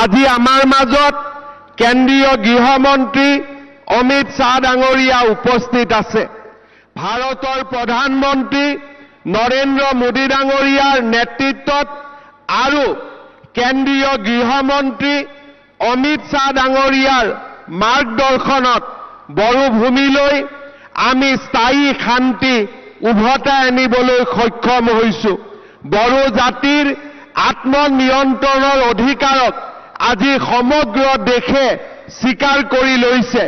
আজি আমাৰ মাজত কেন্দ্ৰীয় গৃহমন্ত্ৰী অমিত শ্বাহ ডাঙৰীয়া উপস্থিত আছে। ভাৰতৰ প্ৰধানমন্ত্ৰী নৰেন্দ্ৰ মোদী ডাঙৰীয়াৰ নেতৃত্বত আৰু কেন্দ্ৰীয় গৃহমন্ত্ৰী অমিত শ্বাহ ডাঙৰীয়াৰ মাৰ্গদৰ্শনত বড়োভূমিলৈ আমি স্থায়ী শান্তি উভতাই আনিবলৈ সক্ষম হৈছো। বড়ো জাতিৰ আত্মনিয়ন্ত্ৰণৰ অধিকাৰক আজি সমগ্ৰ দেশে স্বীকাৰ কৰি লৈছে।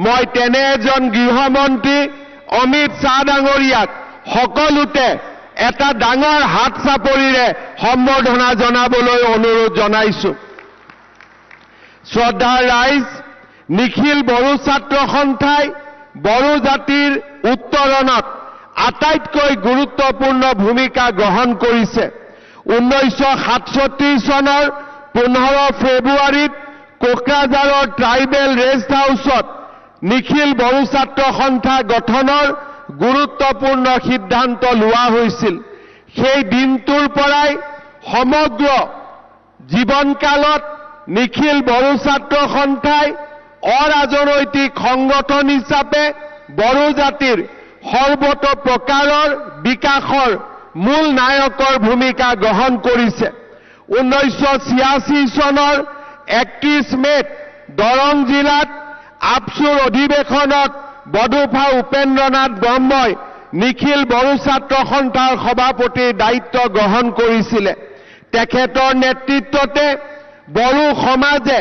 মই তেনে এজন গৃহমন্ত্ৰী অমিত শ্বাহ ডাঙৰীয়াক সকলোতে এটা ডাঙৰ হাত চাপৰিৰে সম্বৰ্ধনা জনাবলৈ অনুৰোধ জনাইছো। শ্ৰদ্ধাৰ ৰাইজ, নিখিল বড়ো ছাত্ৰ সন্থাই বড়ো জাতিৰ উত্তৰণত আটাইতকৈ গুৰুত্বপূৰ্ণ ভূমিকা গ্ৰহণ কৰিছে। 1967 চনৰ 15 ফেব্ৰুৱাৰীত কোকৰাঝাৰৰ ট্ৰাইবেল ৰেষ্ট হাউচত নিখিল বড়ো ছাত্ৰ সন্থা গঠনৰ গুৰুত্বপূৰ্ণ সিদ্ধান্ত লোৱা হৈছিল। সেই দিনটোৰ পৰাই সমগ্ৰ জীৱনকালত নিখিল বড়ো ছাত্ৰ সন্থাই অৰাজনৈতিক সংগঠন হিচাপে বড়ো জাতিৰ সৰ্বতো প্ৰকাৰৰ বিকাশৰ মূল নায়কৰ ভূমিকা গ্ৰহণ কৰিছে। 1986 চনৰ 31 মেত দৰং জিলাত আপচুৰ অধিৱেশনত বডোফা উপেন্দ্ৰনাথ ব্ৰহ্মই নিখিল বড়ো ছাত্ৰ সন্থাৰ সভাপতিৰ দায়িত্ব গ্ৰহণ কৰিছিলে। তেখেতৰ নেতৃত্বতে বড়ো সমাজে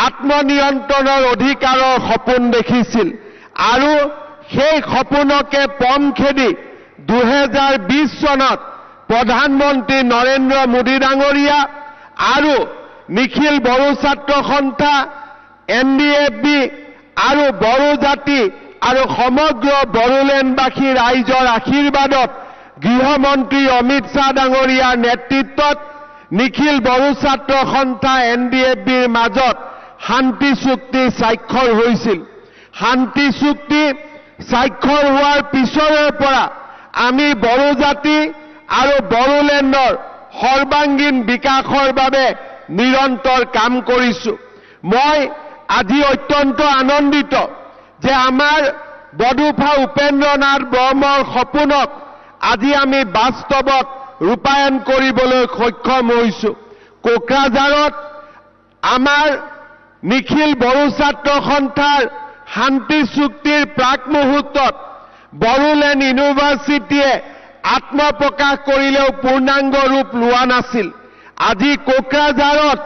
আত্মনিয়ন্ত্ৰণৰ অধিকাৰৰ সপোন দেখিছিল আৰু সেই সপোনকে পম খেদি 2020 চনত প্ৰধানমন্ত্ৰী নৰেন্দ্ৰ মোদী ডাঙৰীয়া আৰু নিখিল বড়ো ছাত্ৰ সন্থা NDFB আৰু বড়ো জাতি আৰু সমগ্ৰ বড়োলেণ্ডবাসী ৰাইজৰ আশীৰ্বাদত গৃহমন্ত্ৰী অমিত শ্বাহ ডাঙৰীয়াৰ নেতৃত্বত নিখিল বড়ো ছাত্ৰ সন্থা NDFBৰ মাজত শান্তি চুক্তি স্বাক্ষৰ হৈছিল। শান্তি চুক্তি স্বাক্ষৰ হোৱাৰ পিছৰে পৰা আমি বড়ো জাতি আৰু বড়োলেণ্ডৰ সৰ্বাংগীন বিকাশৰ বাবে নিৰন্তৰ কাম কৰিছো। মই আজি অত্যন্ত আনন্দিত যে আমাৰ বডোফা উপেন্দ্ৰনাথ ব্ৰহ্মৰ সপোনক আজি আমি বাস্তৱত ৰূপায়ণ কৰিবলৈ সক্ষম হৈছো। কোকৰাঝাৰত আমাৰ নিখিল বড়ো ছাত্ৰ সন্থাৰ শান্তি চুক্তিৰ প্ৰাক মুহূৰ্তত বড়োলেণ্ড ইউনিভাৰ্চিটিয়ে আত্মপ্ৰকাশ কৰিলেও পূৰ্ণাংগ ৰূপ লোৱা নাছিল। আজি কোকৰাঝাৰত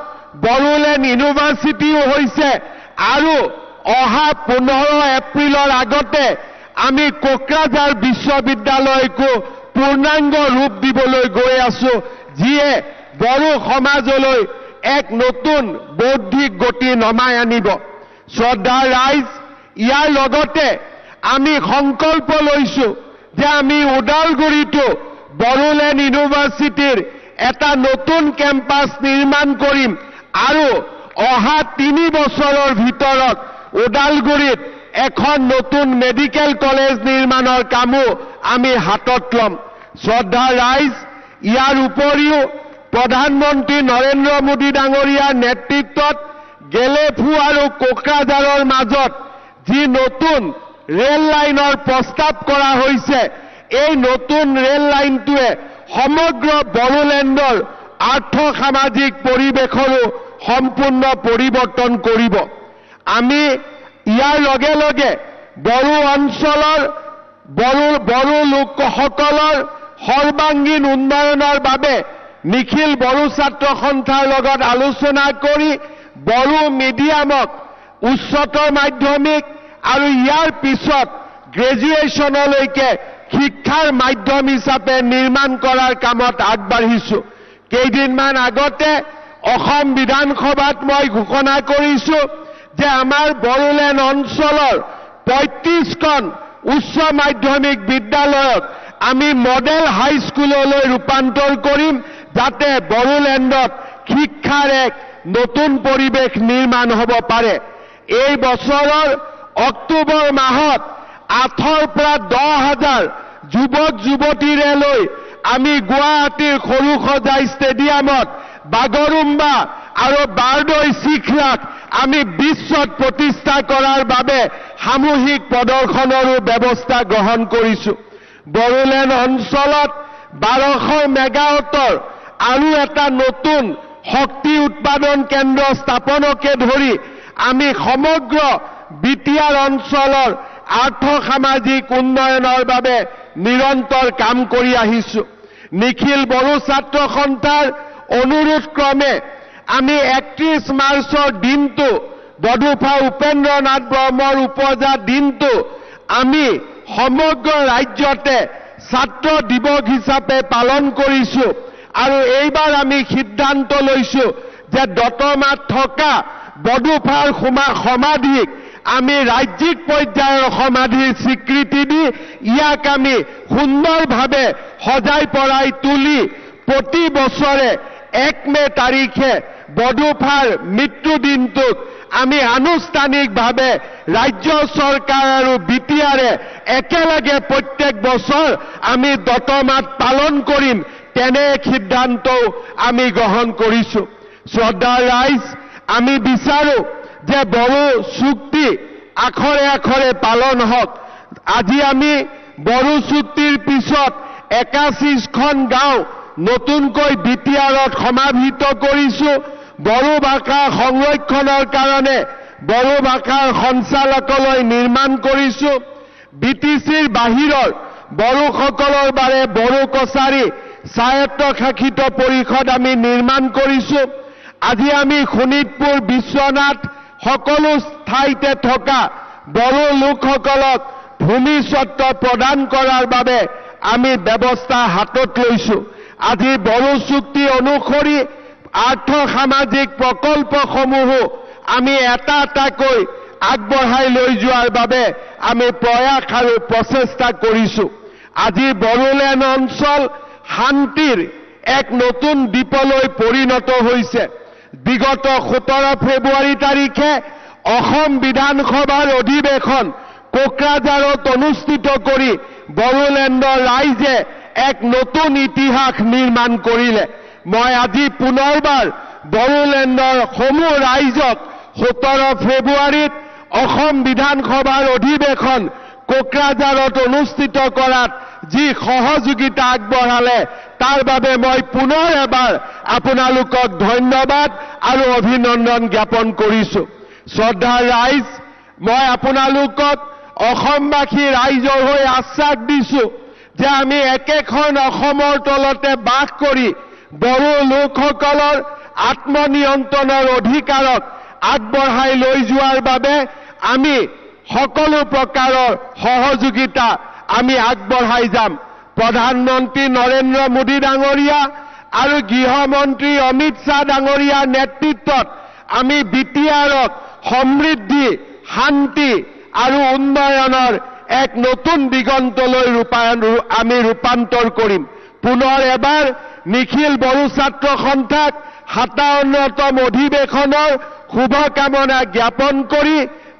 বড়োলেণ্ড ইউনিভাৰ্চিটিও হৈছে আৰু অহা 15 এপ্ৰিলৰ আগতে আমি কোকৰাঝাৰ বিশ্ববিদ্যালয়কো পূৰ্ণাংগ ৰূপ দিবলৈ গৈ আছো, যিয়ে বড়ো সমাজলৈ এক নতুন বৌদ্ধিক গতি নমাই আনিব। শ্ৰদ্ধাৰ ৰাইজ, ইয়াৰ লগতে আমি সংকল্প লৈছো যে আমি ওদালগুৰিতো বড়োলেণ্ড ইউনিভাৰ্চিটিৰ এটা নতুন কেম্পাছ নিৰ্মাণ কৰিম আৰু অহা 3 বছৰৰ ভিতৰত ওদালগুৰিত এখন নতুন মেডিকেল কলেজ নিৰ্মাণৰ কামো আমি হাতত ল'ম। শ্ৰদ্ধাৰ ৰাইজ, ইয়াৰ উপৰিও প্ৰধানমন্ত্ৰী নৰেন্দ্ৰ মোদী ডাঙৰীয়াৰ নেতৃত্বত গেলেফু আৰু কোকৰাঝাৰৰ মাজত যি নতুন ৰেল লাইনৰ প্ৰস্তাৱ কৰা হৈছে, এই নতুন ৰেল লাইনটোৱে সমগ্ৰ বড়োলেণ্ডৰ আৰ্থ-সামাজিক পৰিৱেশৰো সম্পূৰ্ণ পৰিৱৰ্তন কৰিব। আমি ইয়াৰ লগে লগে বড়ো অঞ্চলৰ বড়ো লোকসকলৰ সৰ্বাংগীন উন্নয়নৰ বাবে নিখিল বড়ো ছাত্ৰ সন্থাৰ লগত আলোচনা কৰি বড়ো মিডিয়ামক উচ্চতৰ মাধ্যমিক আৰু ইয়াৰ পিছত গ্ৰেজুৱেশ্যনলৈকে শিক্ষাৰ মাধ্যম হিচাপে নিৰ্মাণ কৰাৰ কামত আগবাঢ়িছো। কেইদিনমান আগতে অসম বিধানসভাত মই ঘোষণা কৰিছো যে আমাৰ বড়োলেণ্ড অঞ্চলৰ 35খন উচ্চ মাধ্যমিক বিদ্যালয়ক আমি মডেল হাইস্কুললৈ ৰূপান্তৰ কৰিম, যাতে বড়োলেণ্ডত শিক্ষাৰ এক নতুন পৰিৱেশ নিৰ্মাণ হ'ব পাৰে। এই বছৰৰ অক্টোবৰ মাহত 8ৰ পৰা 10,000 যুৱক যুৱতীৰে লৈ আমি গুৱাহাটীৰ সৰুসজাই ষ্টেডিয়ামত বাগৰুম্বা আৰু বাৰদৈ চিখৰাক আমি বিশ্বত প্ৰতিষ্ঠা কৰাৰ বাবে সামূহিক প্ৰদৰ্শনৰো ব্যৱস্থা গ্ৰহণ কৰিছো। বড়োলেণ্ড অঞ্চলত 1200 মেগাৱাটৰ আৰু এটা নতুন শক্তি উৎপাদন কেন্দ্ৰ স্থাপনকে ধৰি আমি সমগ্ৰ বিটিআৰ অঞ্চলৰ আৰ্থ-সামাজিক উন্নয়নৰ বাবে নিৰন্তৰ কাম কৰি আহিছো। নিখিল বড়ো ছাত্ৰ সন্থাৰ অনুৰোধ ক্ৰমে আমি 31 মাৰ্চৰ দিনটো বডোফা উপেন্দ্ৰনাথ ব্ৰহ্মৰ উপজা দিনটো আমি সমগ্ৰ ৰাজ্যতে ছাত্ৰ দিৱস হিচাপে পালন কৰিছো। আৰু এইবাৰ আমি সিদ্ধান্ত লৈছো যে দতমাত থকা বডোফাৰ সমাধিক আমি ৰাজ্যিক পৰ্যায়ৰ সমাধিৰ স্বীকৃতি দি ইয়াক আমি সুন্দৰভাৱে সজাই পৰাই তুলি প্ৰতি বছৰে 1 মে তাৰিখে বডোফাৰ মৃত্যু দিনটোক আমি আনুষ্ঠানিকভাৱে ৰাজ্য চৰকাৰ আৰু বিটিআৰে একেলগে প্ৰত্যেক বছৰ আমি দতমাত পালন কৰিম, তেনে সিদ্ধান্ত আমি গ্ৰহণ কৰিছো। শ্ৰদ্ধাৰ ৰাইজ, আমি বিচাৰো যে বড়ো চুক্তি আখৰে আখৰে পালন হওক। আজি আমি বড়ো চুক্তিৰ পিছত 81খন গাঁও নতুনকৈ বিটিআৰত সমাহিত কৰিছো। বড়ো ভাষা সংৰক্ষণৰ কাৰণে বড়ো ভাষাৰ সঞ্চালকালয় নিৰ্মাণ কৰিছো। বিটিচিৰ বাহিৰৰ বড়োসকলৰ বাবে বড়ো কছাৰী স্বায়ত্তশাসিত পৰিষদ আমি নিৰ্মাণ কৰিছো। আজি আমি শোণিতপুৰ, বিশ্বনাথ সকলো ঠাইতে থকা বড়ো লোকসকলক ভূমি স্বত্ব প্ৰদান কৰাৰ বাবে আমি ব্যৱস্থা হাতত লৈছো। আজি বড়ো চুক্তি অনুসৰি আৰ্থ-সামাজিক প্ৰকল্পসমূহো আমি এটা এটাকৈ আগবঢ়াই লৈ যোৱাৰ বাবে আমি প্ৰয়াস আৰু প্ৰচেষ্টা কৰিছো। আজি বড়োলেণ্ড অঞ্চল শান্তিৰ এক নতুন দ্বীপলৈ পৰিণত হৈছে। বিগত 17 ফেব্ৰুৱাৰী তাৰিখে অসম বিধানসভাৰ অধিৱেশন কোকৰাঝাৰত অনুষ্ঠিত কৰি বড়োলেণ্ডৰ ৰাইজে এক নতুন ইতিহাস নিৰ্মাণ কৰিলে। মই আজি পুনৰবাৰ বড়োলেণ্ডৰ সমূহ ৰাইজক 17 ফেব্ৰুৱাৰীত অসম বিধানসভাৰ অধিৱেশন কোকৰাঝাৰত অনুষ্ঠিত কৰাত যি সহযোগিতা আগবঢ়ালে তাৰ বাবে মই পুনৰ এবাৰ আপোনালোকক ধন্যবাদ আৰু অভিনন্দন জ্ঞাপন কৰিছো। শ্ৰদ্ধাৰ ৰাইজ, মই আপোনালোকক অসমবাসী ৰাইজৰ হৈ আশ্বাস দিছো যে আমি একেখন অসমৰ তলতে বাস কৰি বড়ো লোকসকলৰ আত্মনিয়ন্ত্ৰণৰ অধিকাৰক আগবঢ়াই লৈ যোৱাৰ বাবে আমি সকলো প্ৰকাৰৰ সহযোগিতা আমি আগবঢ়াই যাম। প্ৰধানমন্ত্ৰী নৰেন্দ্ৰ মোদী ডাঙৰীয়া আৰু গৃহমন্ত্ৰী অমিত শ্বাহ ডাঙৰীয়াৰ নেতৃত্বত আমি বিটিআৰক সমৃদ্ধি, শান্তি আৰু উন্নয়নৰ এক নতুন দিগন্তলৈ আমি ৰূপান্তৰ কৰিম। পুনৰ এবাৰ নিখিল বড়ো ছাত্ৰ সন্থাক 57তম অধিৱেশনৰ শুভকামনা জ্ঞাপন কৰি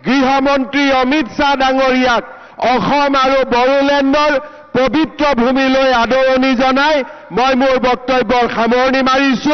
গৃহমন্ত্ৰী অমিত শ্বাহ ডাঙৰীয়াক অসম আৰু বড়োলেণ্ডৰ পবিত্ৰ ভূমিলৈ আদৰণি জনাই মই মোৰ বক্তব্যৰ সামৰণি মাৰিছো।